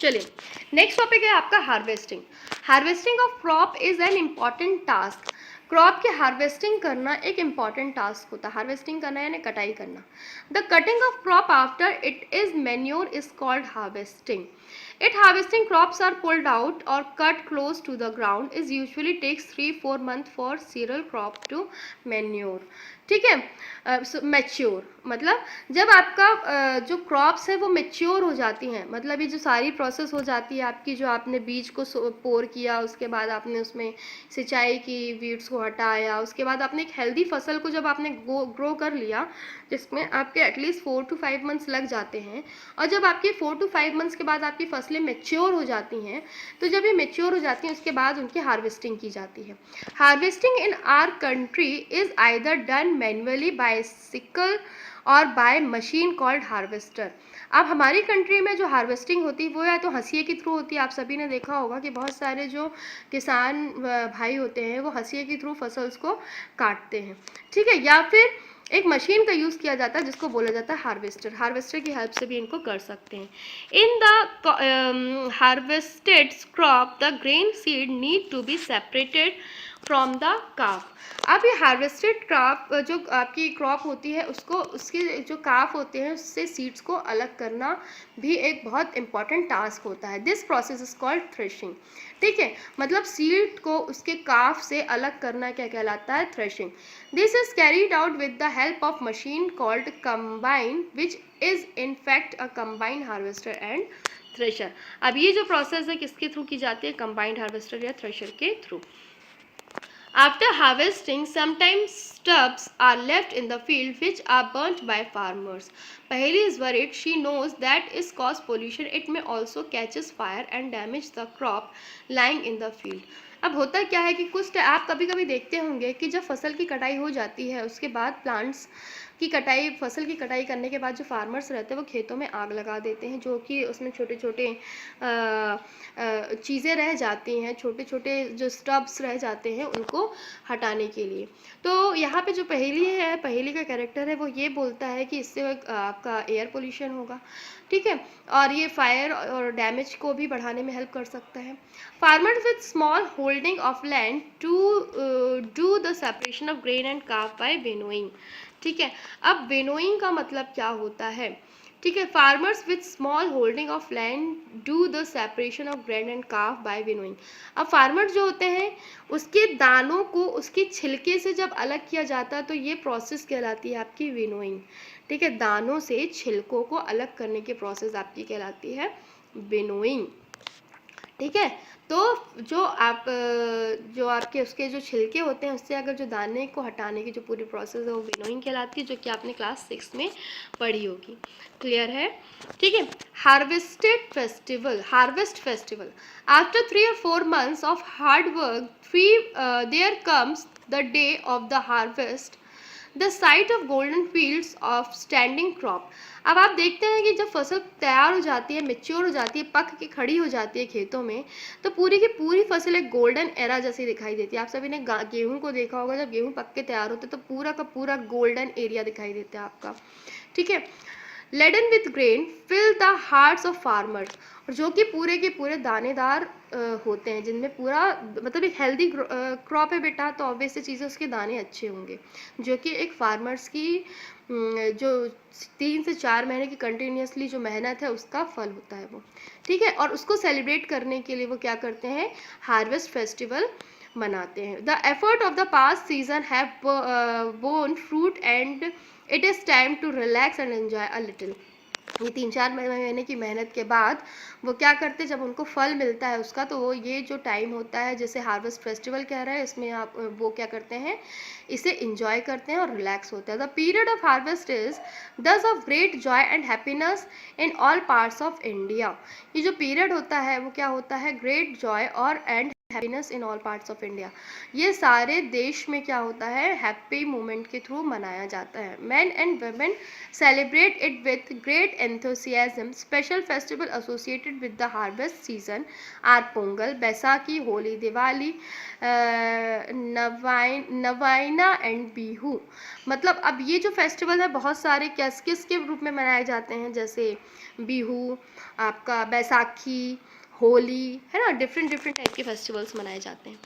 चलिए next topic है आपका harvesting. Harvesting of crop is an important task. Crop की हार्वेस्टिंग करना एक इम्पॉर्टेंट टास्क होता है। हार्वेस्टिंग करना यानी कटाई करना। The cutting of crop after it is manure is called harvesting. It harvesting crops are pulled out or cut close to the ground is usually takes 3-4 months for cereal crop to manure. ठीक है, mature मतलब जब आपका जो crops है वो mature हो जाती हैं, मतलब ये जो सारी प्रोसेस हो जाती है आपकी, जो आपने बीज को पोर किया, उसके बाद आपने उसमें सिंचाई की, वीड्स को हटाया, उसके बाद आपने एक हेल्दी फसल को जब आपने ग्रो कर लिया, जिसमें आपके एटलीस्ट 4 to 5 मंथ्स लग जाते हैं, और जब आपके 4 to 5 मंथ्स के बाद आपकी फसलें मैच्योर हो जाती हैं, तो जब ये मैच्योर हो जाती हैं उसके बाद उनकी हार्वेस्टिंग की जाती है. Harvesting in our country is either done manually by sickle और बाय मशीन कॉल्ड हार्वेस्टर. अब हमारी कंट्री में जो हार्वेस्टिंग होती है वो या तो हंसिए के थ्रू होती है. आप सभी ने देखा होगा कि बहुत सारे जो किसान भाई होते हैं वो हंसिए के थ्रू फसल्स को काटते हैं, ठीक है, या फिर एक मशीन का यूज़ किया जाता है जिसको बोला जाता है हार्वेस्टर. हार्वेस्टर की हेल्प से भी इनको कर सकते हैं. In the harvested crop the grain seed need to be separated from the chaff. अब ये हार्वेस्टेड क्रॉप जो आपकी क्रॉप होती है उसको, उसके जो काफ होते हैं उससे सीड्स को अलग करना भी एक बहुत इंपॉर्टेंट टास्क होता है. This process is called threshing. ठीक है, मतलब सीड को उसके काफ से अलग करना क्या कहलाता है? Threshing. This is carried out with the help of machine called combine which is in fact a combine harvester and thresher. अब ये जो प्रोसेस है किसके थ्रू की जाती है? कंबाइंड हार्वेस्टर या थ्रेशर के through. After harvesting, sometimes stubs are left in the field which are burnt by farmers. Paheli is worried. She knows that is cause pollution. It may also catches fire and damage the crop lying in the field. अब होता क्या है कि कुछ आप कभी कभी देखते होंगे कि जब फसल की कटाई हो जाती है उसके बाद प्लांट्स की कटाई, फसल की कटाई करने के बाद जो फार्मर्स रहते हैं वो खेतों में आग लगा देते हैं, जो कि उसमें छोटे छोटे चीज़ें रह जाती हैं, छोटे छोटे जो स्टब्स रह जाते हैं उनको हटाने के लिए. तो यहाँ पे जो पहेली है, पहेली का कैरेक्टर है, वो ये बोलता है कि इससे आपका एयर पोल्यूशन होगा, ठीक है, और ये फायर और डैमेज को भी बढ़ाने में हेल्प कर सकता है. Farmers with small holding of land to do the separation of grain and chaff by winnowing. ठीक है, अब विनोइंग का मतलब क्या होता है? ठीक है, farmers with small holding of land do the separation of grain and chaff by winnowing. अब फार्मर्स जो होते हैं उसके दानों को उसके छिलके से जब अलग किया जाता है तो ये प्रोसेस कहलाती है आपकी विनोइंग. ठीक है, दानों से छिलकों को अलग करने की प्रोसेस आपकी कहलाती है विनोइंग. ठीक है, तो जो आपके उसके जो छिलके होते हैं उससे अगर जो दाने को हटाने की जो पूरी प्रोसेस है वो विनोइंग कहलाती है, जो कि आपने क्लास 6 में पढ़ी होगी. क्लियर है? ठीक है. Harvest festival. After 3 or 4 months of hard work there comes the day of the harvest, the sight of golden fields of standing crop. अब आप देखते हैं कि जब फसल तैयार हो जाती है, मैच्योर हो जाती है, पक के खड़ी हो जाती है खेतों में, तो पूरी की पूरी फसल एक गोल्डन एरा जैसी दिखाई देती है. आप सभी ने गेहूं को देखा होगा, जब गेहूं पक के तैयार होते तो पूरा का पूरा गोल्डन एरिया दिखाई देता है आपका. ठीक है. Laden with grain fill the hearts of farmers, और जो कि पूरे के पूरे दानेदार होते हैं, जिनमें पूरा मतलब एक हेल्दी क्रॉप है बेटा, तो ऑब्वियसली चीज़ें उसके दाने अच्छे होंगे, जो कि एक फार्मर्स की जो 3 से 4 महीने की कंटिन्यूसली जो मेहनत है उसका फल होता है वो. ठीक है, और उसको सेलिब्रेट करने के लिए वो क्या करते हैं? हार्वेस्ट फेस्टिवल मनाते हैं. The effort of the past season have borne fruit and it is time to relax and enjoy a little. ये 3-4 महीने की मेहनत के बाद वो क्या करते हैं, जब उनको फल मिलता है उसका, तो वो ये जो टाइम होता है जैसे हार्वेस्ट फेस्टिवल कह रहे हैं, इसमें आप वो क्या करते हैं, इसे इंजॉय करते हैं और रिलैक्स होते हैं. The period of harvest is thus of great joy and happiness in all parts of India. ये जो पीरियड होता है वो क्या होता है? ग्रेट जॉय और and happiness in all parts of India. ये सारे देश में क्या होता है, हैप्पी मोमेंट के थ्रू मनाया जाता है। Man and women celebrate it with great enthusiasm. Special festival associated with the harvest season are Pongal, Baisakhi, Holi, Diwali, नवाइना एंड बिहू। मतलब अब ये जो फेस्टिवल है बहुत सारे किस किस के रूप में मनाए जाते हैं, जैसे बिहू, आपका बैसाखी, होली, है ना, डिफरेंट डिफरेंट टाइप के फेस्टिवल्स मनाए जाते हैं।